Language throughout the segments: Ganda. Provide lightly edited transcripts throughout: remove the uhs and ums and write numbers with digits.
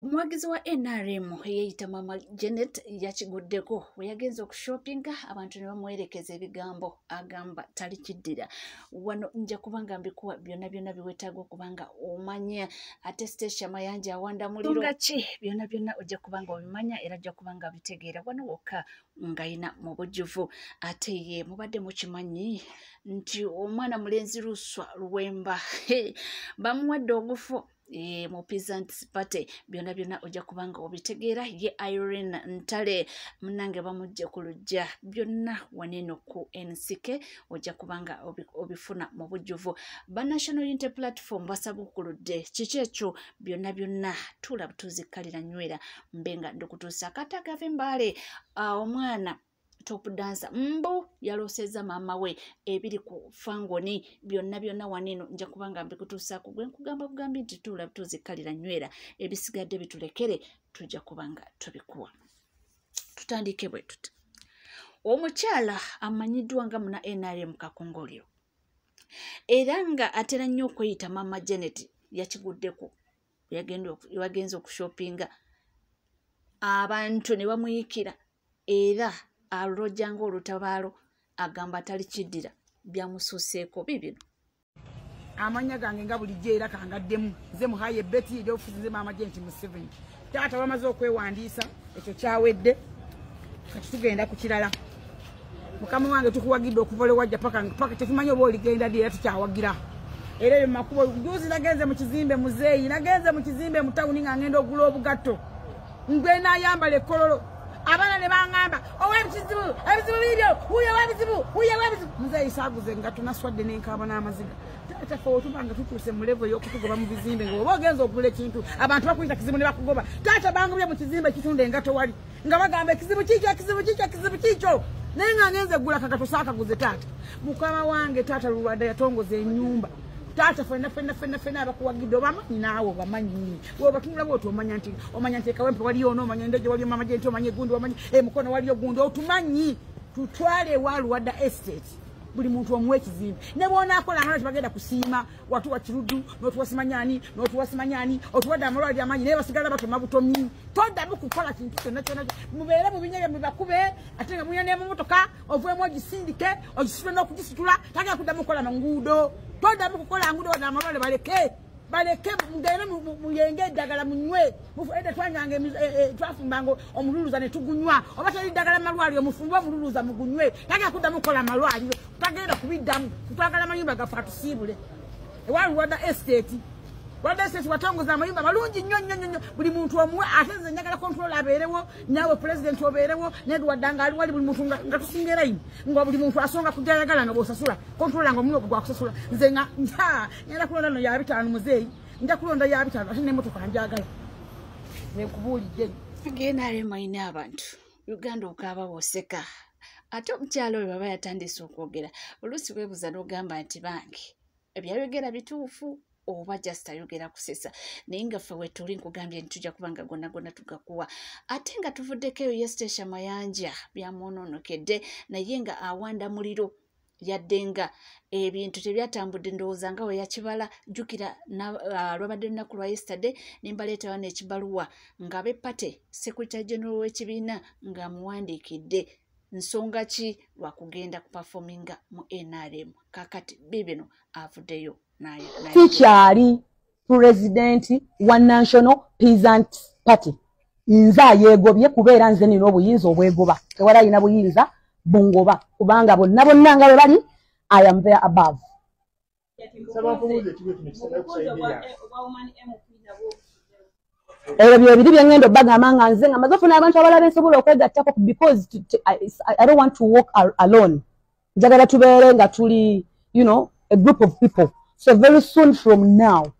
Omwagizi wa NRM eyayita Mama Janet yakiguddeko we yagenza okushoppinga abantu ne bamuwerekeza ebigambo agamba tali kiddira. Wano nja kubanga mbikuwa byonna biwetaaga okubanga omanya ate Station Mayanja awanda muliro ngaki byonna ojja kubanga obimanya era ojja kubanga bitegeera wano wokka ngayina mu bujjuvu. Ate ye mubadde mukimanyi nti omwana mulenzi Luswa Luwemba bamuwadde ogufu mu Peasants Party byonna ojja kubanga obitegeera. Ye Irene Ntale munange bamujje ku lujja byonna waneno ku NCK ojja kubanga obifuna mu bujjuvu. Ba National Unity Platform basabukuludde kiki ekyo byonna tula butuzikalira nywera mbenga ndokutuusa akatagave mbale omwana top dancer mbu yaloseza mama we ebiri ku fangoni byonna waneno nja kubanga mbikutuusa ku gwe nkugamba bugambi nti tula butuzikalira nywera ebisigadde bitulekere tujja kubanga tubikuwa. Tutandike bwe tuti omukyala amanyiddwa nga muna NRM Kakongolyo era nga atera nnyo okweyita Mama Janet yakiguddeko yagenza okushoppinga abantu ne bamuyikira era alojanga olutabaalo agamba tali kiddira byamususeeko bibino. Amanya gange nga bulijjo era kangaddemu nze muhaye Betty eri ofiisi nze Mama Janet Museveni. Taata bamaze okwewandiisa ekyo kyawedde kati tugenda ku kirala. Mukama wange tukuwagidde okuvola wajja paka tetumanyi oba oligenda ddi era tukyawagira. Era ebyo makubo juzi nagenze mu kizimbe muzeeyi nagenze mu kizimbe mu tawuni nga ngenda ogula obugatto ngwe nayambala ekkololo abana ne bangamba owebizibu ebizibu bibyo huyo webizibu muzeeyi saaguze nga tunaswadde n'enkaaba n'amaziga. Taata fe otubanga tutuuse mu level y'okutugoba mu bizimbe ng'oba ogenza okugula ekintu abantu bakuyita kizibu ne bakugoba. Taata bangubye mu kizimbe ekitunda engato wali nga bagamba ekizibu kikyo naye nga ngenze gula kagato saakaguze. Taata mukama wange taata Lulwadda yatongoza ennyumba. Taata fena abakuwagidde obamanyi naawe obamanyi webatunula bwoti omanya nti ekawempe waliyo ono omanya endeje waliyo Mama Janet omanya egundi omanyi mukono waliyo gundi otumanyi tutwale ewa Lulwadda estate buli muntu omuwa ekizimbe ne bwonaakola amala tebagenda kusiima watuwa Kiruddu n'otuwa Simanyani otuwadde amalwaliro amanyi naye basigala batoma butomi. Toddamu kukola kintu kyonna mubeere mu binyege mubakube ate nga muyane mu motoka ovuemu ogisindike ogisitule n'okugisitula tagenda kuddamu kukola manguudo. Toddamu kukola nguudo wadde amalwaliro baleke mugende muyenge eddagala munywe ede twanyanga twafumbanga omululuza ne tugunywa oba teri ddagala malwaliro mufumbe omululuza mugunywe tagenda kuddamu kukola malwaliro tagenda kubiddamu tutwagala amayumba gaffe atusiibule ewa Lulwadda estate. Lulwadda estate watongoza amayumba malungi nnyo buli muntu omuwe ate nze njagala control abeerewo naawe president obeerewo Lulwadda nga ali wali buli muntu nga tusinga erayini nga buli muntu asonga kujayagala nga bw'osasula control nga omulimu gwa kusasula nze nga ngenda kulonda no ya 5 muzeeyi nja kulonda ya 5 ate n'emmotoka njagala nekubuulidde genare mayina abantu Uganda okaaba boseka ate omukyalo oyo baba yatandise okwogera oluusi weebuza n'ogamba nti bangi ebyayogera bituufu oba just ayogera kusesa naye nga ffe wetuli nkugambye nti tujja kubanga gonna tugakuwa ate nga tuvuddeko eyo ye Station Mayanja byamunonokedde naye nga awanda muliro yadde nga ebintu tebyatambudde ndowooza nga we yakibala jjukira lwabadde lunaku lwa yesterday nembaleeta wano ekibaluwa nga b'eppate Secretary General w'ekibiina ng'amuwandiikidde nsonga ki lwakugenda ku performinga mu NRM kakati bibino avuddeyo Kikyali president wa National Peasants Party nze yeegobye kubeera nze nina obuyinza obwegoba tewala alina buyinza bungoba kubanga bonna nga bwe bali I am there above. Ebyo byebiri byengendo bagamba nga nze nga mazofuna abantu abalala bensobola okwegattako because I don't want to walk alone. Njagala tubeere nga tuli a group of people. So very soon from now,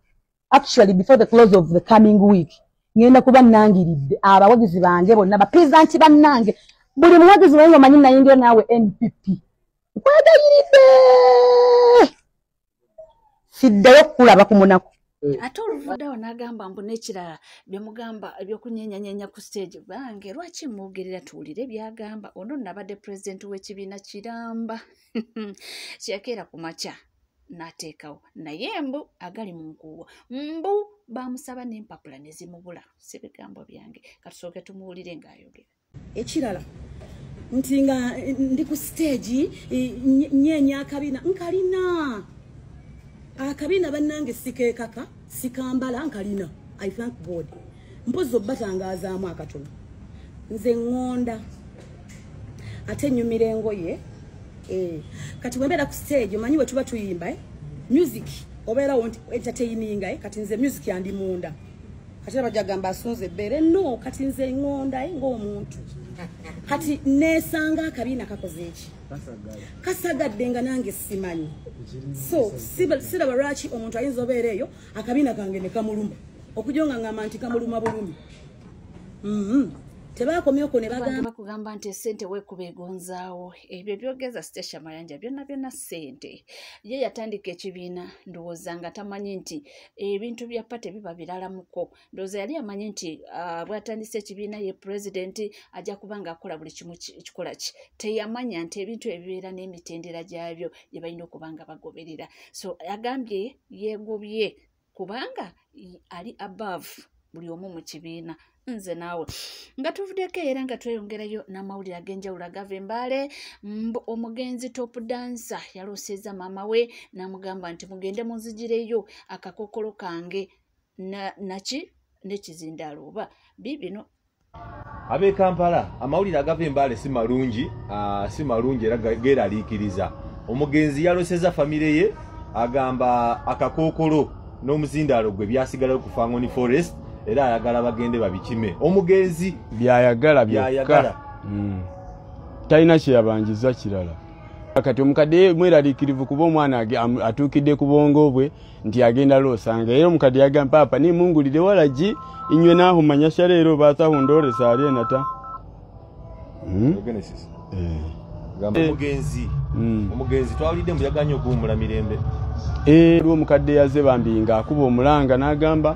actually before the close of the coming week, ngenda kuba nangiridde abawagizi bange bonna bapeasant bannange buli muwagizi wange omanyi nayingira naawe NPP nkwegayiridde siddayo kulaba ku munaku. Ate oluvuddeawo n'agamba mbu n'ekirala byemugamba ebyokunyenyanyenya ku stage bange lwaki mwogerera tuwulire byagamba ono nabadde president w'ekibiina kiramba kyakeera ku makya n'ateekawo naye mbu agali mu nkuubo mbu bamusaba n'empapula ne zimubula si bigambo byange katusooke tumuwulire ng'ayogera ekirala nti nga ndi ku stage nyeenya akabina nkalina akabina bannange sikeekaka sikambala nkalina I thank God mpozi obbatangazaamu akatono nze ŋŋonda ate nnyumira engoye kati wembeera ku stage omanyi bwe tuba tuyimba music obeera entertaining kati nze music yandi munda kati abajja gamba asunze ebbeere no kati nze ŋŋonda ng'omuntu kati neesanga akabina kakoze eki kasagadde nga nange simanyi so siraba lwaki omuntu ayinza obeera eyo akabina kange ne kamuluma okujja nga ngamba nti kamuluma bulumi tebakomyeko ne bakugamba nti esente weekuba egonzaawo ebyo byogeza Stasha Mayanja byonna ssente ye yatandika ekibiina ndowooza nga tamanyi nti ebintu bya pate biba biralamuko ndowooza yali amanyi nti bw'atandise ekibiina ye pulezidenti ajja kuba ng'akola buli kimu kikola ki teyamanya nti ebintu ebibeera n'emitendera gyabyo gye balina okuba nga bagoberera so agambye yeegobye kubanga ali above buli omu mu kibiina nze naawe nga tuvuddeko era nga tweyongerayo n'amawulire ag'enjawulo agava Mbale omugenzi top dancer yaloosezza maama we n'amugamba nti mugende munzigireyo akakokolo kange naki n'ekizindaalo oba bibino ab'e Kampala amawulire agava Mbale si malungi era geeraliikiriza omugenzi yaloosezza famire ye agamba akakokolo n'omuzindaalo gwe byasigalayo ku Fangoni Forest era ayagala bagende babikime omugenzi byayagala talina kyeyabanjiza kirala kati omukadde mweraliikirivu kuba omwana atuukidde ku bwongo bwe nti agenda loosanga era omukadde yagamba papa nimungulire walagi inywe naahumanya shaleero baatahundoolesa ali enata omugenzi twawulidde mbu yaganye okuwumula mirembe omukadde yaze bambi ng'akuba omulanga n'agamba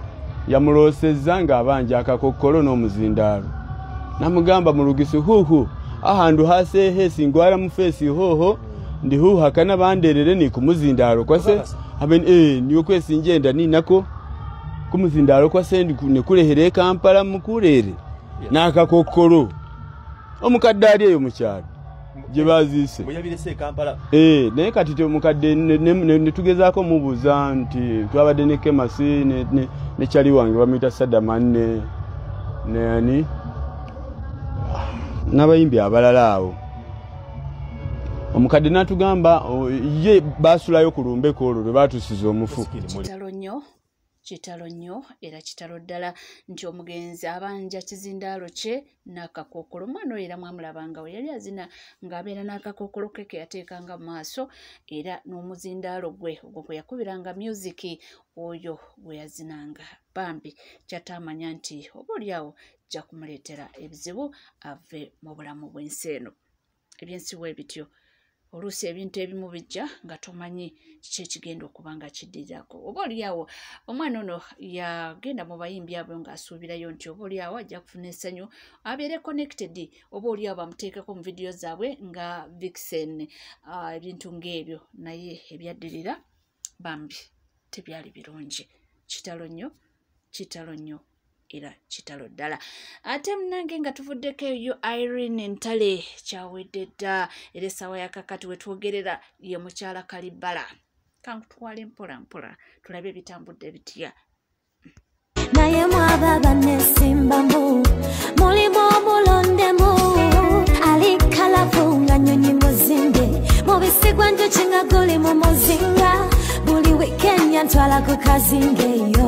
yamuloosezza ng'abanja akakokolo n'omuzindaalo namugamba mu lugisi huhu ahandu haseehe singwara mu feesi hoho ndi huhu hakana banderere ni kumuzindaalo kwase niyo kwesinje enda ninako kumuzindaalo kwase nekulehere Kampala mukuleere n'akakokolo omukadde ali eyo mu kyalo gye baziise naye kati omukadde ne tugezaako mubuuza nti twabadde ne Kemasi ne kyali wange bamuyita Sadaman ne n'abayimbi abalala awo omukadde n'atugamba ye baasulayo ku lumbeko olwo lwe baatusiza omufu kitalo nnyo era kitalo ddala nti omugenzi abanja kizindaalo kye n'akakokolo omwana oyo era mwamulabanga we yali azina ng'abeera n'akakokolo ke yateekanga mu maaso era n'omuzindaalo gwe ogwo gwe yakubiranga musiki oyo gwe yazinanga bambi kyataamanya nti oba oliawo jja kumuleetera ebizibu ave mu bulamu bw'ensi eno ebyensi bwe bityo oluusi ebintu ebimu bijja nga tomanyi kiki ekigenda okuba nga kiddirirako oba oliawo omwana ono yagenda mu bayimbi abo ng'asuubirayo nti oba oliawo ajja kufuna essanyu abeere connected oba oliawo bamuteekeko mu vidiyo zaabwe nga Vixen ebintu ng'ebyo naye ebyaddirira bambi tebyali birungi kitalo nnyo era kitalo ddala ate munange nga tuvuddeko eyo Irene Ntale kyawedde dda era essaawa yakakati wetwogerera ye mukyala Kalibala kankutwale mpola tulabe ebitambudde bitya naye mwaba bannesimbamu mulimu omulondemu ali kalavu nga nnyonyi muzinde mubisigwa njuki nga guli mu muzinga buli weekend yantwala ku kazinga eyo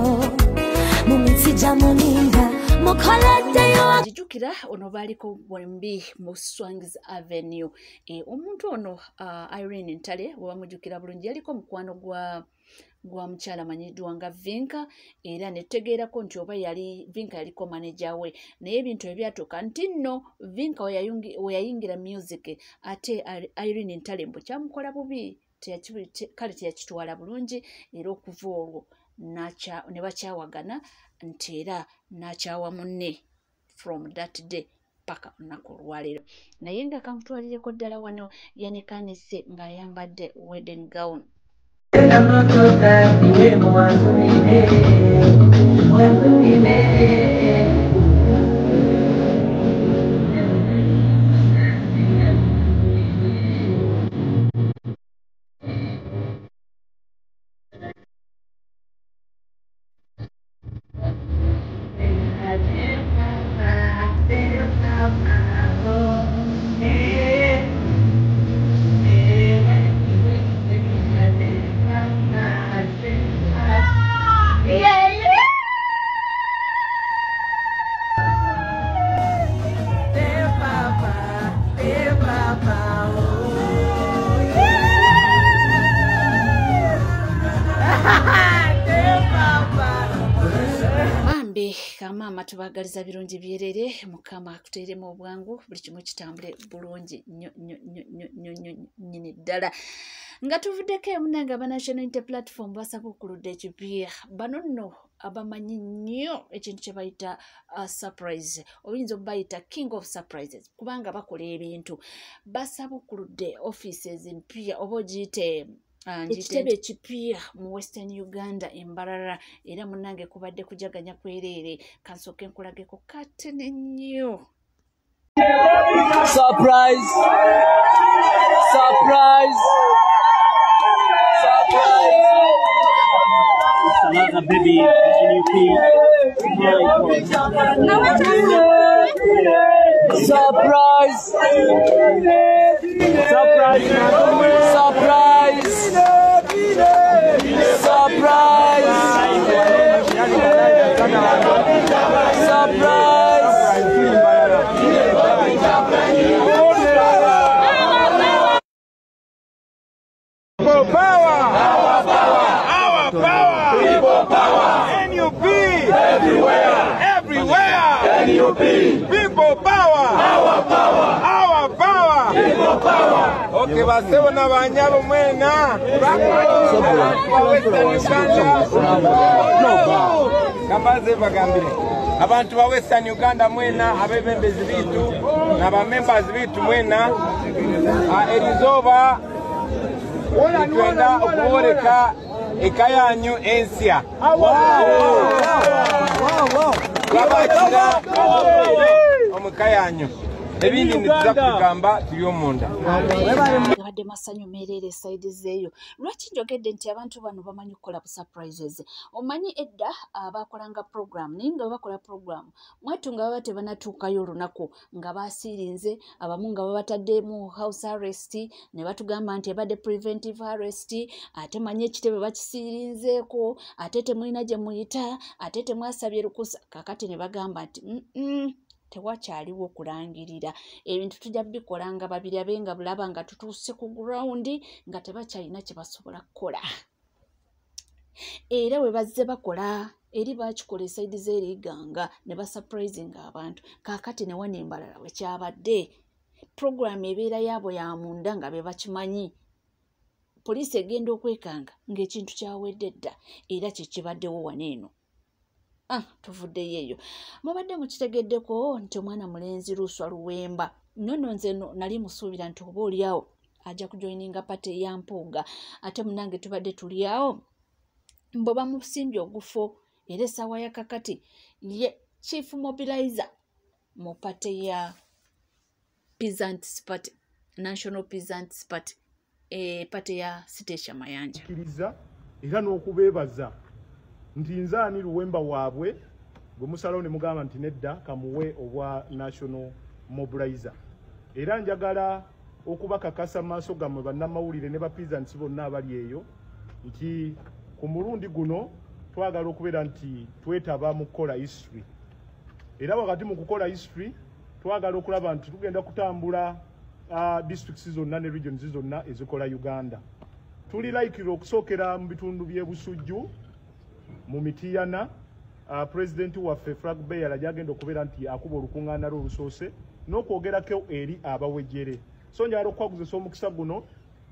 mumitija muninga mukoleddeyo jijukira ono baaliko bwembi mu Swang's Avenue omuntu ono Irene Ntale webamujjukira bulungi yaliko mukwano gwa mukyala manyiddwa nga Vinka era netegeerako nti oba Vinka yaliko manager we naye ebintu ebyatuuka nti nno Vinka we yayingira music ate Irene Ntale mbu kyamukola bubi kale teyakitwala bulungi era okuva olwo ne bakyawagana nti era n'akyawa munne from that day paka olunaku olwaleero naye nga kamutwalireko ddala wano yanekanise ng'ayambadde wedding gown Mama tubagaliza birungi byerere mukama kuteremu obwangu buli kimu kitambule bulungi nyini ddala nga tuvuddeko emunanga ba National Unity Platform basaba okuludde ekipya bano nno abamanyi nnyo ekintu kye bayita surprise oyinza obayita king of surprises kubanga bakola ebintu basaba okuludde offices mpya oba ogiyite ekitebe ekipya mu Western Uganda embalala era munange kubadde kujaganya kwerere kansooke nkulageko katene nnyo surprise surprise surprise another baby NUP surprise surprise surprise People power! Our power! Our power! People power! NUP! Everywhere! Everywhere! NUP! People power! Our power! Our power! People power! Okay, basebo na banyalo mwena. Kambaze bagambire. Abantu ba Western Uganda mwena abebembezi bitu na ba members bitu mwena erizoba twenda okuboleka ekayanyu ensya babakira omukayanyu ebindi nituza kugamba tuli omunda abadde masanyu merere side zeeyo lwaki njogedde nti abantu bano bamanyi okukola surprises omanyi edda abakolanga program naye nga bakola program mwetu nga baba tebanatuukayo olunaku nga basiirinze abamu nga babatadde house arrest ne batugamba nti ebadde preventive arrest ate manyi ekitebe bakisiirinzeeko ate temulina gye muyita ate temwasabye lukusa kakati ne bagamba nti tewakyaliwo okulangirira ebintu tujja bikola nga babiri abenga bulaba nga tutuuse ku ground nga tebakyalina kye basobola kukola era we bazze bakola eri bakikola esaidi z'eriganga ne basurprisinga abantu kakati ne wana embalala wekyabadde program ebeera yaabo ya munda nga be bakimanyi poliisi egenda okwekanga ng'ekintu kyawedde dda era kyekibaddewo wano eno tuvuddeyo eyo mubadde mukitegeddeko nti omwana mulenzi Luswa Luwemba nnono nze nali musuubira nti oba oliawo ajja kujoininga pate ya Mpuuga ate munange tubadde tuliawo mbo bamusimbye ogufo era essaawa ya kakati ye chief mobilizer mu pate ya Peasants Party National Peasants Party pate ya Sitesha Mayanja era n'okubeebaza nti nzaani Luwemba waabwe gwe musalawo ne mugamba nti nedda kamuwe obwa National Mobilizer era njagala okubakakasa maaso gammwe bannamawulire ne bapeasants bonna abali eyo nti ku mulundi guno twagala okubeera nti twetaba mu kukola history era wakati mu kukola history twagala okulaba nti tugenda kutambula districts zonna ne regions zonna ezikola Uganda tuli laikira okusookera mu bitundu by'ebusujju mu Mitiyana president waffe Frank Beyer yagenda okubeera nti akuba olukuŋŋaana olusoose n'okwogerako eri abawejjere so njagala okwaguzisa omukisa guno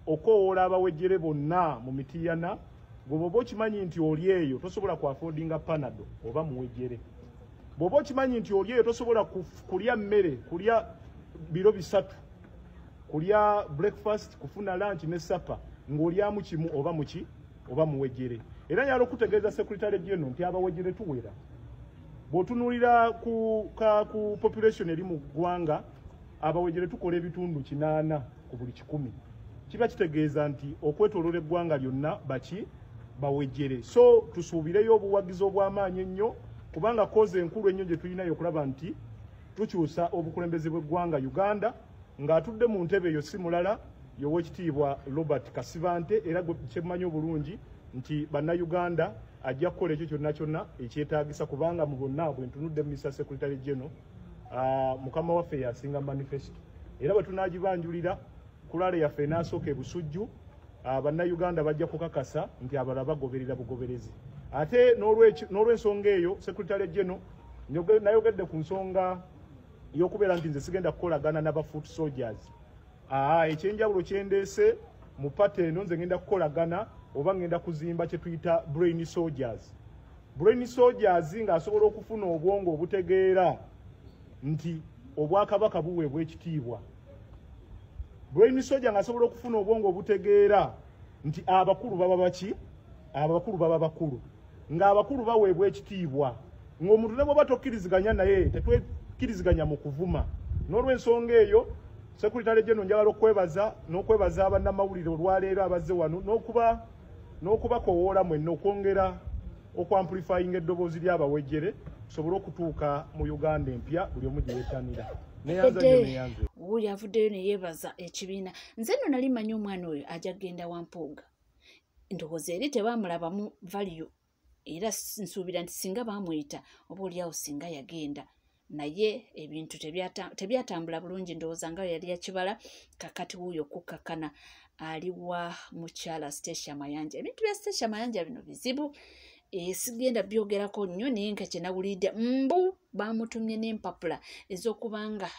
okoowoola abawejjere bonna mu Mitiyana bw'oba okimanyi nti oli eyo tosobola kuaffordinga panado oba muwejjere bw'oba okimanyi nti oli eyo tosobola kulya mmere kulya biro bisatu kulya breakfast kufuna lunch ne supper ng'olyamu kimu oba muki oba muwejere era yalo kutegeeza secretary general nti abawejere tuwera bw'otunuulira ku population eri mu ggwanga abawejere tukola ebitundu 8 ku buli 100 kiba kitegeeza nti okwetooloola eggwanga lyonna baki bawejere so tusuubireyo obuwagizi obw'amaanyi ennyo kubanga koze enkulu ennyo gye tulinayo okulaba nti tukyusa obukulembeze bw'eggwanga Uganda ng'atudde mu ntebe eyo si mulala y'Oweekitiibwa Robert Kasibante era kyemanyi obulungi nti bannayuganda ajja kukola ekyo kyonna ekyetaagisa kubanga mu bonna bwe ntunudde Mr. Secretary General mukama waffe yasinga manifesto era bwe tunaagibanjulira kulale yaffe n'asooka ebusujju bannayuganda bajja kukakasa nti abalala bagoberera bugoberezi ate n'olw'ensonga eyo Secretary General nayogedde ku nsonga y'okubeera nti nze sigenda kukolagana n'aba foot soldiers ekyenjawulo kyendeese mu pate eno nze ngenda kukolagana oba ngenda kuzimba kye tuyita brain soldiers ng'asobola okufuna obwongo obutegeera nti obwakabaka buweebwa ekitiibwa brain soldier ng'asobola okufuna obwongo obutegeera nti abakulu baba baki abakulu baba bakulu ng'abakulu baweebwa ekitiibwa ng'omuntu ne bw'oba tokkiriziganya naye tetwekkiriziganya mu kuvuma n'olw'ensonga eyo Secretary General njagala n'okwebaza bannamawulire olwaleero abazze wano n'okubakowoola mwenna okwongera okwamplifying eddoboozi ly'abawejjere tusobole okutuuka mu Uganda empya buli omu gye yeetanira neyanze wuuli avuddeyo ne yeebaza ekibiina nze nno nali manyi omwana oyo ajja kgenda Wampuuga ndowooza eri tebaamulabamu value era nsuubira nti singa baamuyita oba oliawo singa yagenda naye ebintu tebyatambula bulungi ndowooza nga yali yakibala kakati wuuyo kukkakana aliwa mukyala Stacia Mayanja ebintu bya Stacia Mayanja bino bizibu sigenda byogerako nnyo naye nga kyenawulidde mbu bamutumye n'empapula ez'okubanga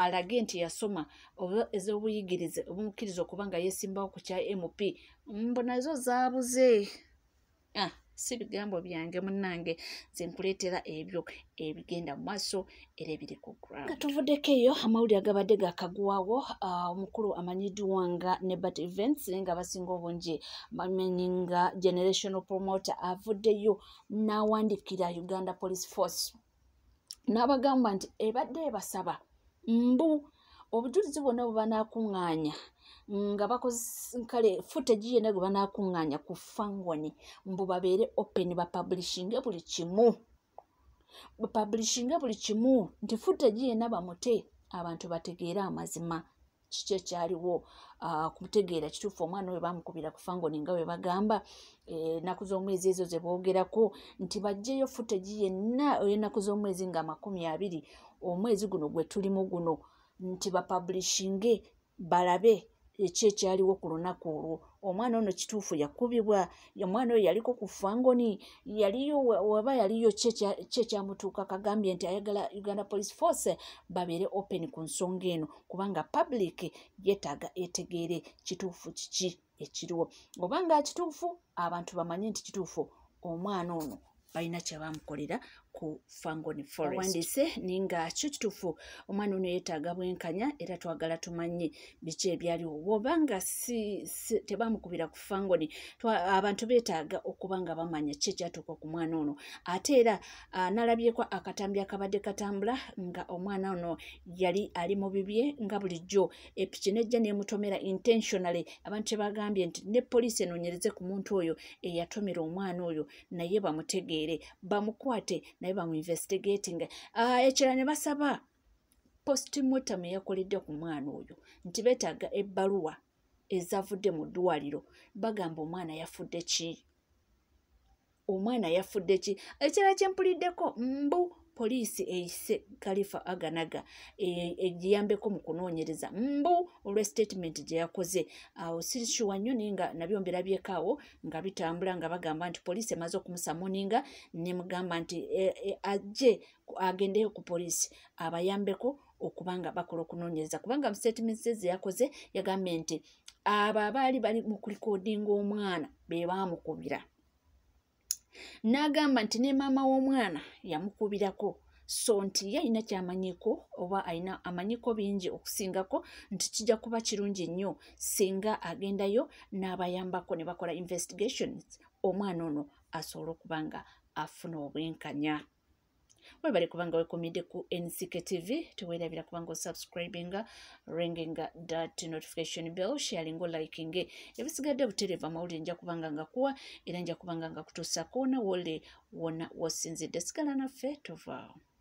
alage nti yasoma oba ez'obuyigirize obumukkiriza okubanga yeesimbawo ku kya MP mbu nazo zaabuze si bigambo byange munnange nze nkuleetera ebyo ebigenda mu maaso era ebiri ku ground. Tuvuddeko eyo amawulire agabadde gakagwawo omukulu amanyiddwa nga Nebat Events nga basinga obungi bamenyinga generational promoter avuddeyo n'awandikira Uganda Police Force n'abagamba nti ebadde ebasaba mbu obujulizi bwonna bwe banaakuŋŋaanya nga bakoze kale footage yenna gwe banaakuŋŋaanya ku Fangoni mbu babeere open bapublishinge buli kimu nti footage yenna bamute abantu bategeere amazima kiki ekyaliwo kutegeera kituufu omwana oyo bamukubira ku Fangoni nga bwe bagamba ennaku z'omwezi ezo ze boogerako nti baggyeyo footage yenna ey'ennaku z'omwezi nga 20 omwezi guno gwe tulimu guno nti bapublishinge balabe ekyekyaliwo ku lunaku olwo omwana ono kituufu yakubibwa omwana oyo yaliko ku Fangoni yaliyo waba yaliyo kyekyamutuuka kagambye nti ayagala Uganda Police Force babeere open ku nsonga eno kubanga public yeetaaga etegeere kituufu kiki ekiriwo obanga kituufu abantu bamanye nti kituufu omwana ono balina kye bamukolera ku Fangoni Forest. Wandiise ninga kyo kituufu omwana ono yeetaaga bwenkanya era twagala tumanye biki ebyaliwo bw'obanga tebamukubira ku Fangoni abantu beetaaga okuba nga bamanya ki ekyatuuka ku mwana ono ate era nalabyeko akatambi akabadde katambula nga omwana ono yali ali mu bibye nga bulijjo epiki nejja neemutomera intentionally abantu tebagambye nti ne poliisi enoonyereze ku muntu oyo eyatomera omwana oyo naye bamutegeere bamukwate naye bamuinvestigating ekira ne basaba postmortem yakoledde ku mwana oyo nti beetaaga ebbaluwa ezavudde mu ddwaliro bagamba omwana yafudde ki ekirala kyempuliddeko mbu poliisi eyise Khalifa Aganaga egiyambeko mu kunoonyereza mbu olwe statement gye yakoze awo sirisuwa nnyo naye nga nabyo mbirabyeko awo nga bitambula nga bagamba nti poliisi emaze okumusamuninga ne mugamba nti ajje agendeyo ku poliisi abayambeko okubanga bakola okunoonyereza kubanga mu statement ze yakoze yagambye nti abo abaali bali mu kulikodinga omwana be baamukubira n'agamba nti ne maama w'omwana yamukubirako so nti yalina kyamanyiko oba alina amanyiko bingi okusingako nti kijja kuba kirungi nnyo singa agendayo n'abayambako ne bakola investigations omwana ono asobola okuba nga afuna obwenkanya. Webale kubanga wekomide ku NCK TV, tuweerabira kubanga subscribinga, ringinga that notification bell, sharing or liking. Ebisigadde butereva amawulire nja kubanga nga kuwa era nja kubanga nga kutuusa koona wole wona wasinzidde. Sigala naffe tuvaawo.